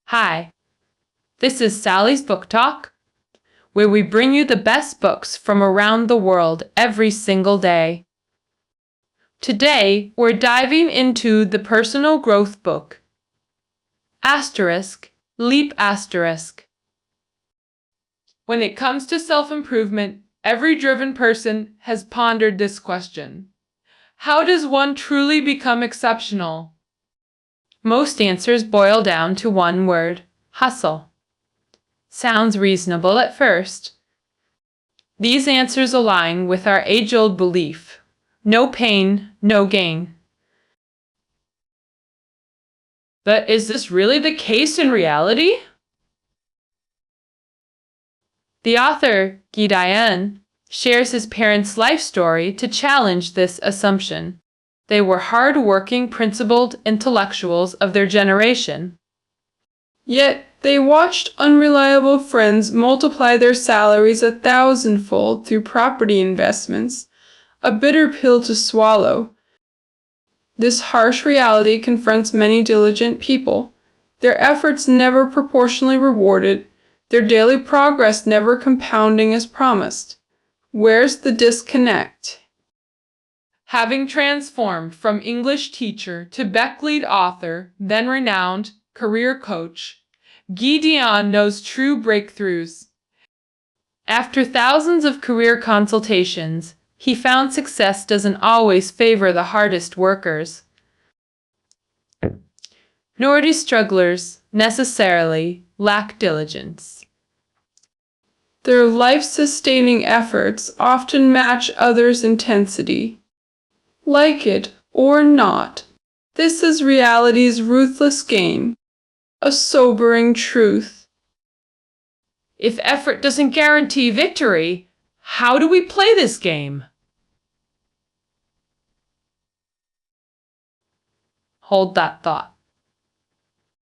Hi, this is Sally's Book Talk, where we bring you the best books from around the world every single day. Today, we're diving into the personal growth book. Leap asterisk. When it comes to self-improvement, every driven person has pondered this question. How does one truly become exceptional? Most answers boil down to one word: hustle. Sounds reasonable at first. These answers align with our age-old belief: no pain, no gain. But is this really the case in reality? The author, Guy Diane, shares his parents' life story to challenge this assumption. They were hard-working, principled intellectuals of their generation. Yet they watched unreliable friends multiply their salaries 1,000-fold through property investments, a bitter pill to swallow. This harsh reality confronts many diligent people, their efforts never proportionally rewarded, their daily progress never compounding as promised. Where's the disconnect? Having transformed from English teacher to Beck-lead author, then renowned career coach, Guy Diane knows true breakthroughs. After thousands of career consultations, he found success doesn't always favor the hardest workers. Nor do strugglers necessarily lack diligence. Their life-sustaining efforts often match others' intensity. Like it or not, this is reality's ruthless game, a sobering truth. If effort doesn't guarantee victory, how do we play this game? Hold that thought.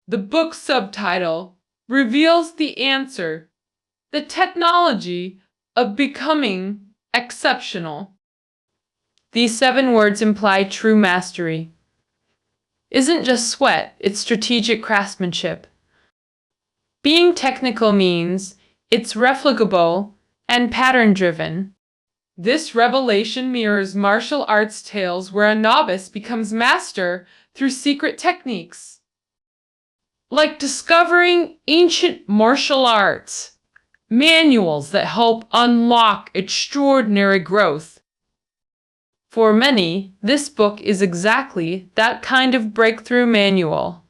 The book's subtitle reveals the answer: the technology of becoming exceptional. These 7 words imply true mastery. Isn't just sweat, it's strategic craftsmanship. Being technical means it's replicable and pattern-driven. This revelation mirrors martial arts tales where a novice becomes master through secret techniques. Like discovering ancient martial arts, manuals that help unlock extraordinary growth. For many, this book is exactly that kind of breakthrough manual.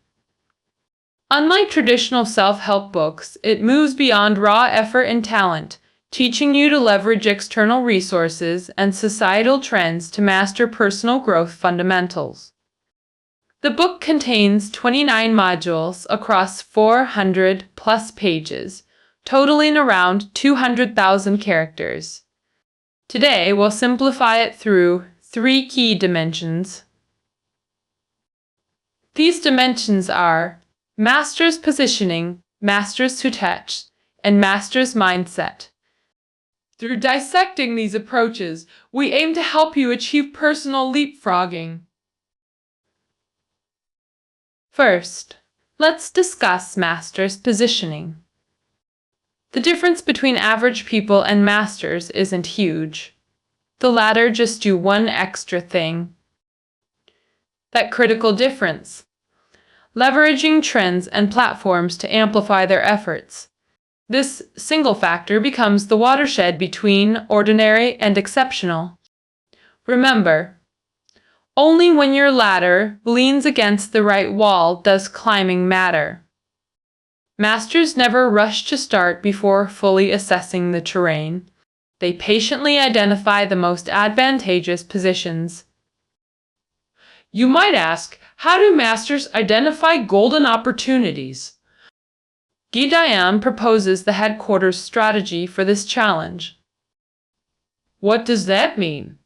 Unlike traditional self-help books, it moves beyond raw effort and talent, teaching you to leverage external resources and societal trends to master personal growth fundamentals. The book contains 29 modules across 400+ pages, totaling around 200,000 characters. Today, we'll simplify it through 3 key dimensions. These dimensions are master's positioning, master's touch, and master's mindset. Through dissecting these approaches, we aim to help you achieve personal leapfrogging. First, let's discuss master's positioning. The difference between average people and masters isn't huge. The latter just do one extra thing. That critical difference: leveraging trends and platforms to amplify their efforts. This single factor becomes the watershed between ordinary and exceptional. Remember, only when your ladder leans against the right wall does climbing matter. Masters never rush to start before fully assessing the terrain. They patiently identify the most advantageous positions. You might ask, how do masters identify golden opportunities? Guy Diane proposes the headquarters strategy for this challenge. What does that mean?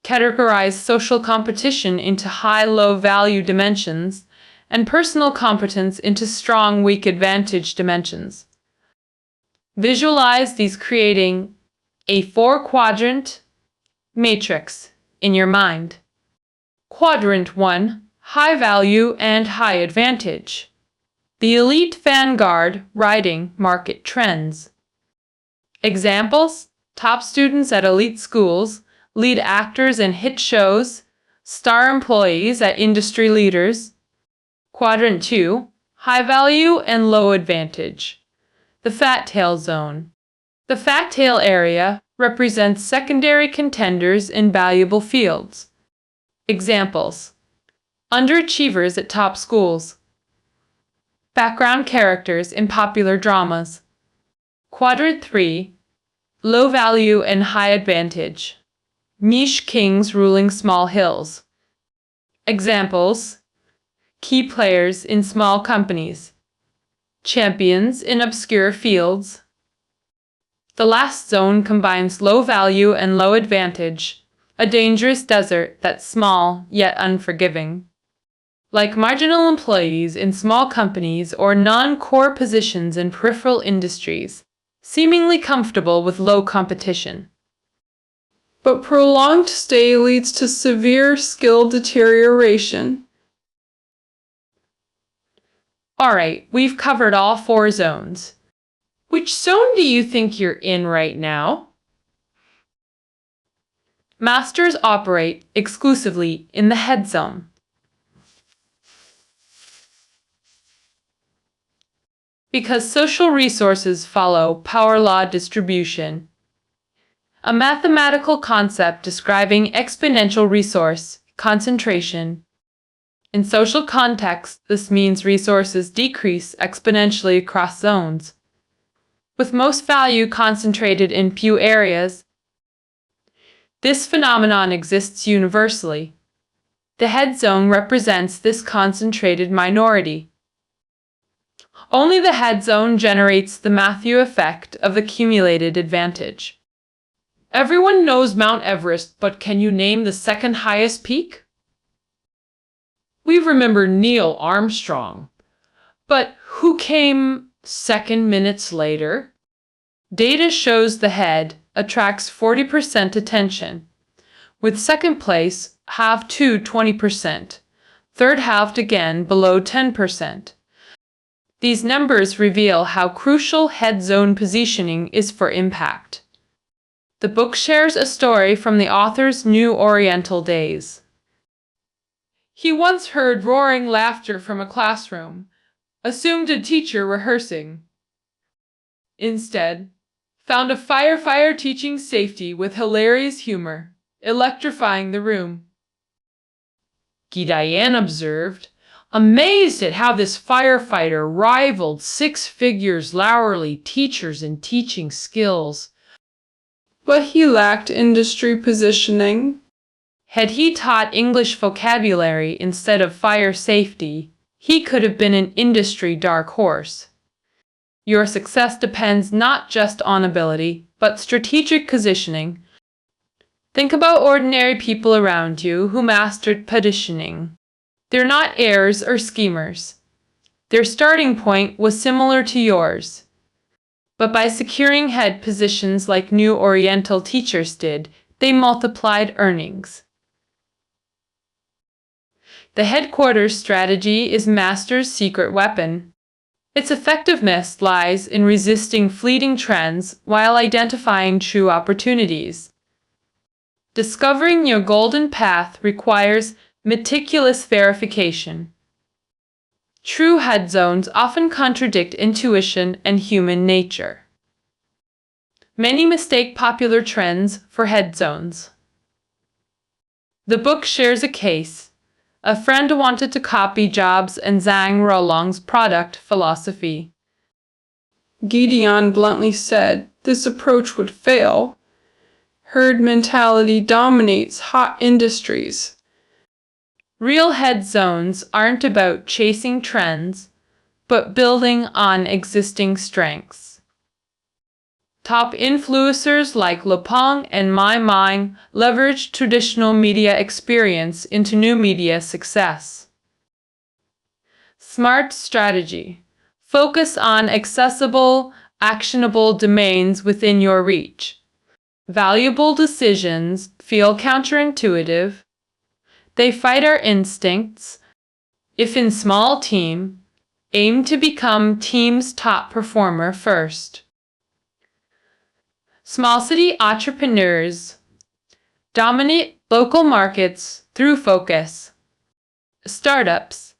Categorize social competition into high-low value dimensions and personal competence into strong-weak advantage dimensions. Visualize these, creating a 4-quadrant matrix in your mind. Quadrant 1, high value and high advantage. The elite vanguard riding market trends. Examples: top students at elite schools, lead actors in hit shows, star employees at industry leaders. Quadrant 2, high value and low advantage. The fat tail zone. The fat tail area represents secondary contenders in valuable fields. Examples: underachievers at top schools, background characters in popular dramas. Quadrant 3, low value and high advantage. Niche kings ruling small hills. Examples: key players in small companies, champions in obscure fields. The last zone combines low value and low advantage, a dangerous desert that's small yet unforgiving. Like marginal employees in small companies or non-core positions in peripheral industries, seemingly comfortable with low competition. But prolonged stay leads to severe skill deterioration. Alright, we've covered all 4 zones. Which zone do you think you're in right now? Masters operate exclusively in the head zone. Because social resources follow power law distribution, a mathematical concept describing exponential resource concentration. In social contexts, this means resources decrease exponentially across zones, with most value concentrated in few areas. This phenomenon exists universally. The head zone represents this concentrated minority. Only the head zone generates the Matthew effect of accumulated advantage. Everyone knows Mount Everest, but can you name the second highest peak? We remember Neil Armstrong, but who came second minutes later? Data shows the head attracts 40% attention, with second place halved to 20%, third halved again below 10%. These numbers reveal how crucial head zone positioning is for impact. The book shares a story from the author's New Oriental days. He once heard roaring laughter from a classroom, assumed a teacher rehearsing. Instead, found a firefighter teaching safety with hilarious humor, electrifying the room. Gideon observed, amazed at how this firefighter rivaled 6 figures Lowerly teachers in teaching skills. But he lacked industry positioning. Had he taught English vocabulary instead of fire safety, he could have been an industry dark horse. Your success depends not just on ability, but strategic positioning. Think about ordinary people around you who mastered positioning. They're not heirs or schemers. Their starting point was similar to yours. But by securing head positions like New Oriental teachers did, they multiplied earnings. The headquarters strategy is master's secret weapon. Its effectiveness lies in resisting fleeting trends while identifying true opportunities. Discovering your golden path requires meticulous verification. True head zones often contradict intuition and human nature. Many mistake popular trends for head zones. The book shares a case. A friend wanted to copy Jobs and Zhang Rolong's product philosophy. Gideon bluntly said this approach would fail. Herd mentality dominates hot industries. Real head zones aren't about chasing trends, but building on existing strengths. Top influencers like Lepong and Mai Ming leveraged traditional media experience into new media success. Smart strategy. Focus on accessible, actionable domains within your reach. Valuable decisions feel counterintuitive. They fight our instincts. If in small team, Aim to become team's top performer first. Small city entrepreneurs dominate local markets through focus. Startups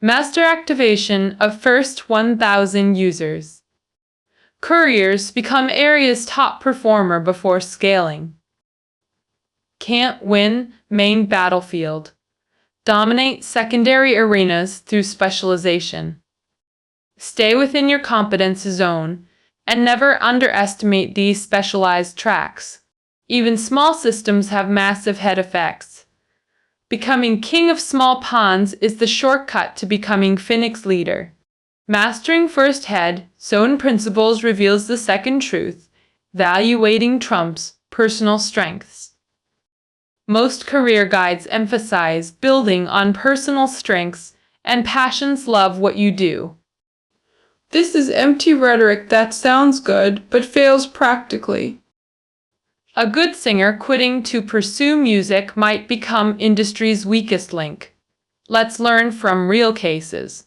master activation of first 1,000 users. Couriers become area's top performer before scaling. Can't win main battlefield. Dominate secondary arenas through specialization. Stay within your competence zone and never underestimate these specialized tracks. Even small systems have massive head effects. Becoming king of small ponds is the shortcut to becoming Phoenix leader. Mastering first head zone principles reveals the second truth. Valuating trumps personal strengths. Most career guides emphasize building on personal strengths and passions. Love what you do. This is empty rhetoric that sounds good, but fails practically. A good singer quitting to pursue music might become industry's weakest link. Let's learn from real cases.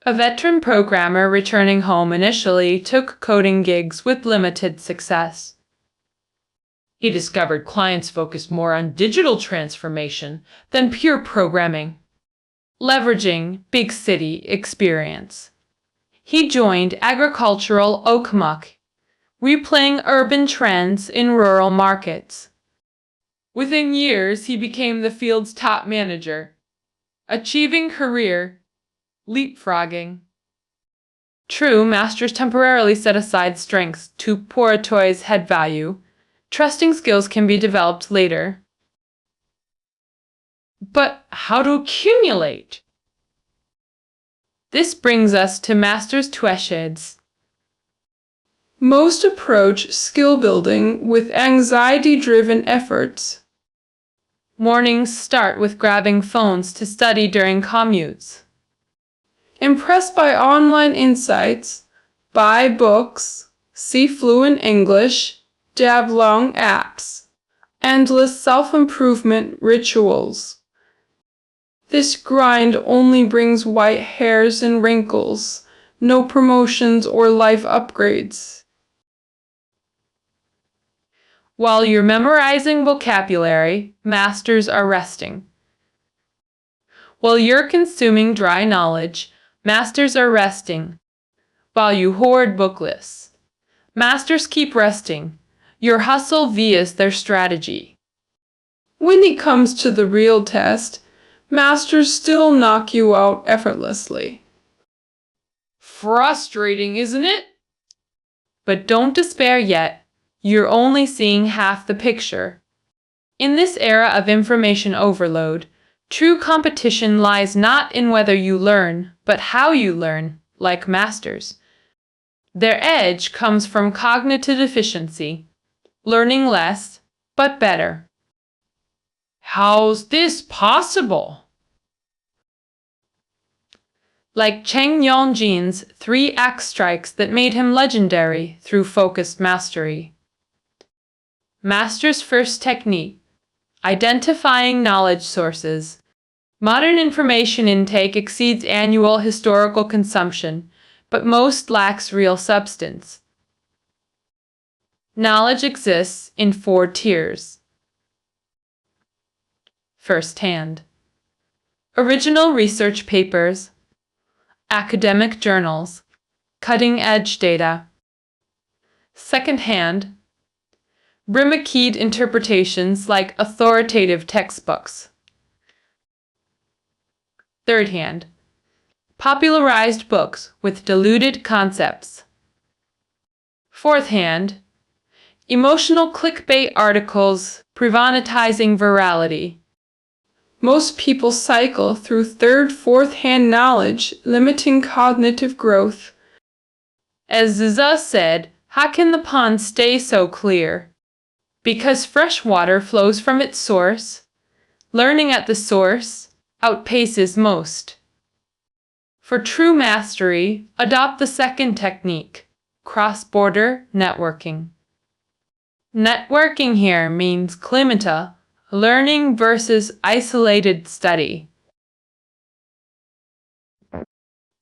A veteran programmer returning home initially took coding gigs with limited success. He discovered clients focused more on digital transformation than pure programming. Leveraging big city experience, he joined agricultural Oakmuck, replaying urban trends in rural markets. Within years, he became the field's top manager, achieving career leapfrogging. True masters temporarily set aside strengths to prioritize head value. Trusting skills can be developed later. But how to accumulate? This brings us to master's questions. Most approach skill building with anxiety-driven efforts. Mornings start with grabbing phones to study during commutes. Impressed by online insights, buy books, see fluent English, dab long apps, endless self-improvement rituals. This grind only brings white hairs and wrinkles, no promotions or life upgrades. While you're memorizing vocabulary, masters are resting. While you're consuming dry knowledge, masters are resting. While you hoard book lists, masters keep resting. Your hustle vias their strategy. When it comes to the real test, masters still knock you out effortlessly. Frustrating, isn't it? But don't despair yet. You're only seeing half the picture. In this era of information overload, true competition lies not in whether you learn, but how you learn, like masters. Their edge comes from cognitive efficiency. Learning less, but better. How's this possible? Like Cheng Yongjin's 3-act strikes that made him legendary through focused mastery. Master's first technique: identifying knowledge sources. Modern information intake exceeds annual historical consumption, but most lacks real substance. Knowledge exists in 4 tiers. First-hand. Original research papers, academic journals, cutting-edge data. Second-hand. Brimakeyed interpretations like authoritative textbooks. Third-hand. Popularized books with diluted concepts. Fourth-hand. Emotional clickbait articles privatizing virality. Most people cycle through third, fourth-hand knowledge, limiting cognitive growth. As Ziza said, how can the pond stay so clear? Because fresh water flows from its source. Learning at the source outpaces most. For true mastery, adopt the second technique, cross-border networking. Networking here means klimata, learning versus isolated study.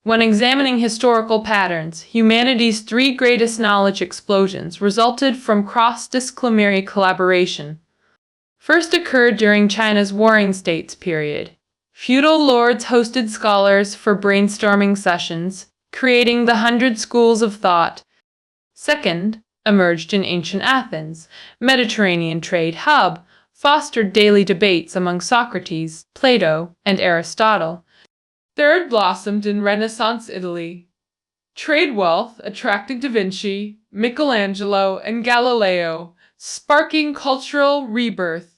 When examining historical patterns, humanity's three greatest knowledge explosions resulted from cross-disciplinary collaboration. First occurred during China's Warring States period. Feudal lords hosted scholars for brainstorming sessions, creating the 100 schools of thought. Second, emerged in ancient Athens. Mediterranean trade hub fostered daily debates among Socrates, Plato, and Aristotle. Third, blossomed in Renaissance Italy. Trade wealth attracting Da Vinci, Michelangelo, and Galileo, sparking cultural rebirth.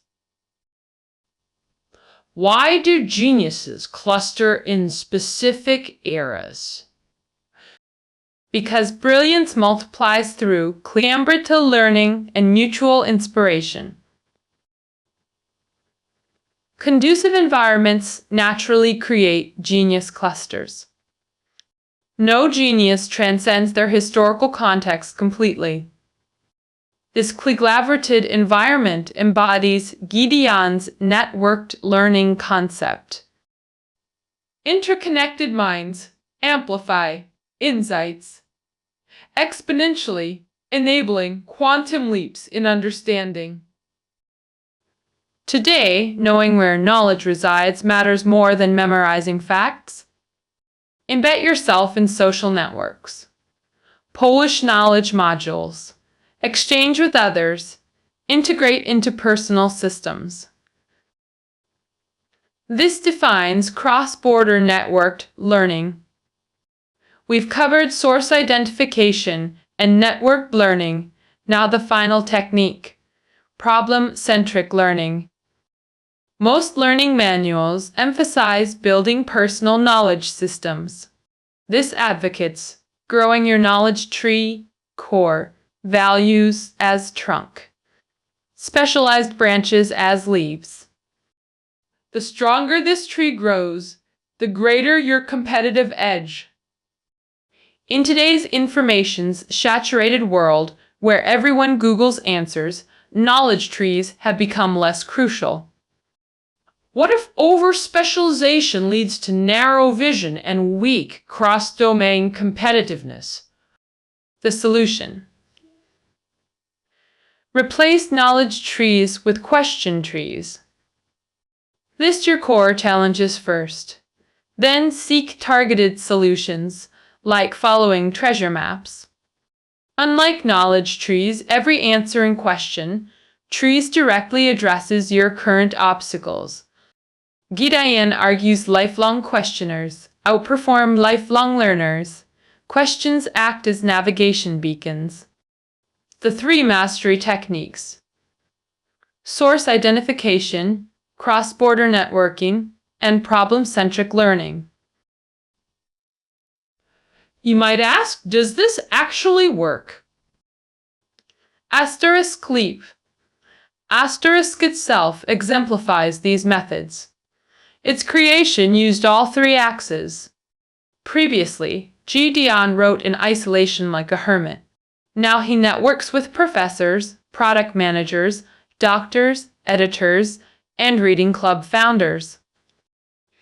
Why do geniuses cluster in specific eras? Because brilliance multiplies through collaborative learning and mutual inspiration. Conducive environments naturally create genius clusters. No genius transcends their historical context completely. This collaborative environment embodies Gideon's networked learning concept. Interconnected minds amplify insights exponentially, enabling quantum leaps in understanding. Today, knowing where knowledge resides matters more than memorizing facts. Embed yourself in social networks. Polish knowledge modules. Exchange with others. Integrate into personal systems. This defines cross-border networked learning. We've covered source identification and networked learning. Now the final technique: problem-centric learning. Most learning manuals emphasize building personal knowledge systems. This advocates growing your knowledge tree, core, values as trunk, specialized branches as leaves. The stronger this tree grows, the greater your competitive edge. In today's information-saturated world, where everyone Googles answers, knowledge trees have become less crucial. What if over-specialization leads to narrow vision and weak cross-domain competitiveness? The solution: replace knowledge trees with question trees. List your core challenges first. Then seek targeted solutions, like following treasure maps. Unlike knowledge trees, every answering question, trees directly addresses your current obstacles. Gideon argues lifelong questioners outperform lifelong learners. Questions act as navigation beacons. The three mastery techniques: source identification, cross-border networking, and problem-centric learning. You might ask, does this actually work? Asterisk leap. Asterisk itself exemplifies these methods. Its creation used all three axes. Previously, Gideon wrote in isolation like a hermit. Now he networks with professors, product managers, doctors, editors, and reading club founders.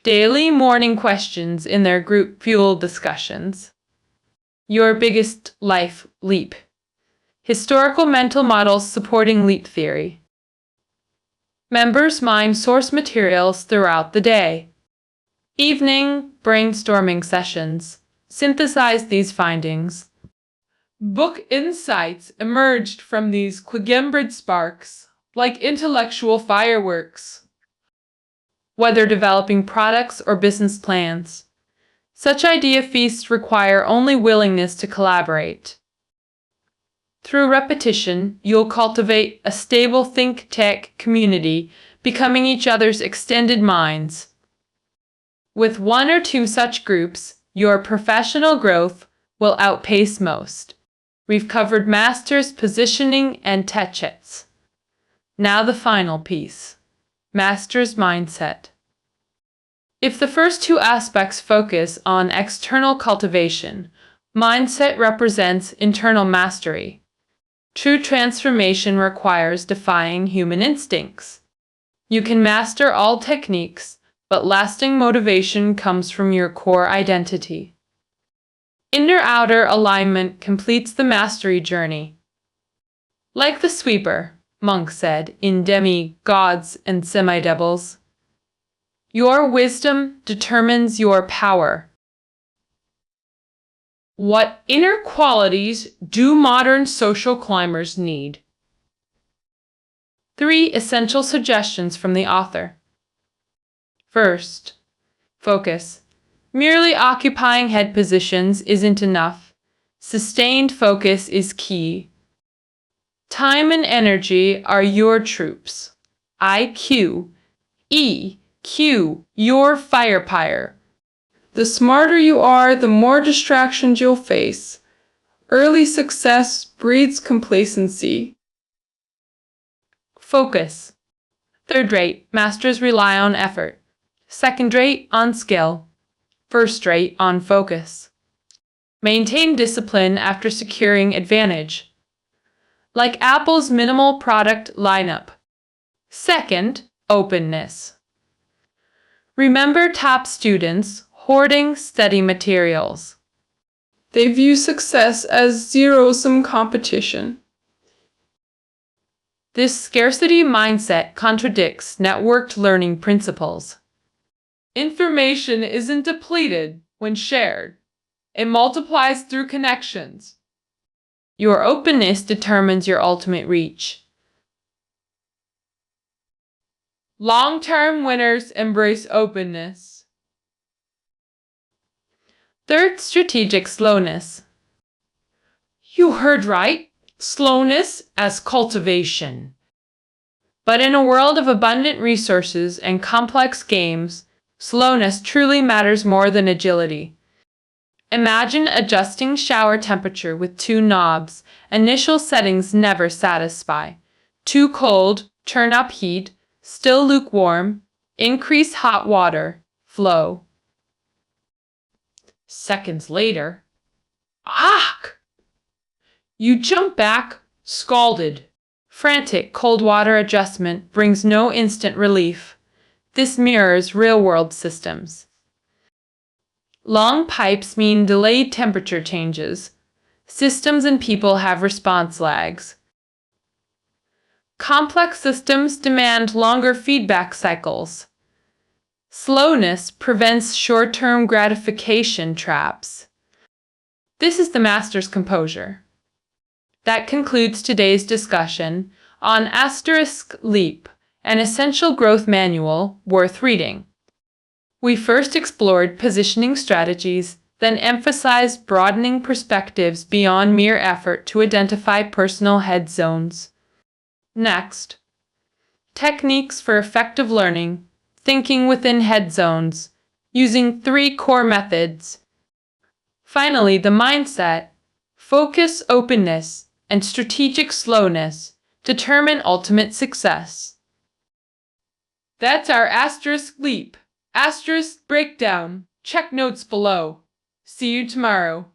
Daily morning questions in their group fuel discussions. Your biggest life leap. Historical mental models supporting leap theory. Members mine source materials throughout the day. Evening brainstorming sessions. Synthesize these findings. Book insights emerged from these collaborative sparks, like intellectual fireworks. Whether developing products or business plans, such idea feasts require only willingness to collaborate. Through repetition, you'll cultivate a stable think tank community, becoming each other's extended minds. With one or two such groups, your professional growth will outpace most. We've covered masters, positioning, and techets. Now the final piece: master's mindset. If the first two aspects focus on external cultivation, mindset represents internal mastery. True transformation requires defying human instincts. You can master all techniques, but lasting motivation comes from your core identity. outer alignment completes the mastery journey. Like the sweeper, Monk said in Demi-Gods and Semi-Devils, your wisdom determines your power. What inner qualities do modern social climbers need? 3 essential suggestions from the author. First, focus. Merely occupying head positions isn't enough. Sustained focus is key. Time and energy are your troops. IQ, EQ, your firepower. The smarter you are, the more distractions you'll face. Early success breeds complacency. Focus. Third-rate masters rely on effort. Second-rate on skill. First-rate on focus. Maintain discipline after securing advantage. Like Apple's minimal product lineup. Second, openness. Remember top students hoarding study materials. They view success as zero-sum competition. This scarcity mindset contradicts networked learning principles. Information isn't depleted when shared. It multiplies through connections. Your openness determines your ultimate reach. Long-term winners embrace openness. Third, strategic slowness. You heard right. Slowness as cultivation. But in a world of abundant resources and complex games, slowness truly matters more than agility. Imagine adjusting shower temperature with 2 knobs. Initial settings never satisfy. Too cold, turn up heat. Still lukewarm, increase hot water flow. Seconds later, you jump back, scalded. Frantic cold water adjustment brings no instant relief. This mirrors real-world systems. Long pipes mean delayed temperature changes. Systems and people have response lags. Complex systems demand longer feedback cycles. Slowness prevents short-term gratification traps. This is the master's composure. That concludes today's discussion on *Leap, an essential growth manual worth reading. We first explored positioning strategies, then emphasized broadening perspectives beyond mere effort to identify personal head zones. Next, techniques for effective learning, thinking within head zones, using 3 core methods. Finally, the mindset, focus, openness, and strategic slowness determine ultimate success. That's our *Leap, * breakdown. Check notes below. See you tomorrow.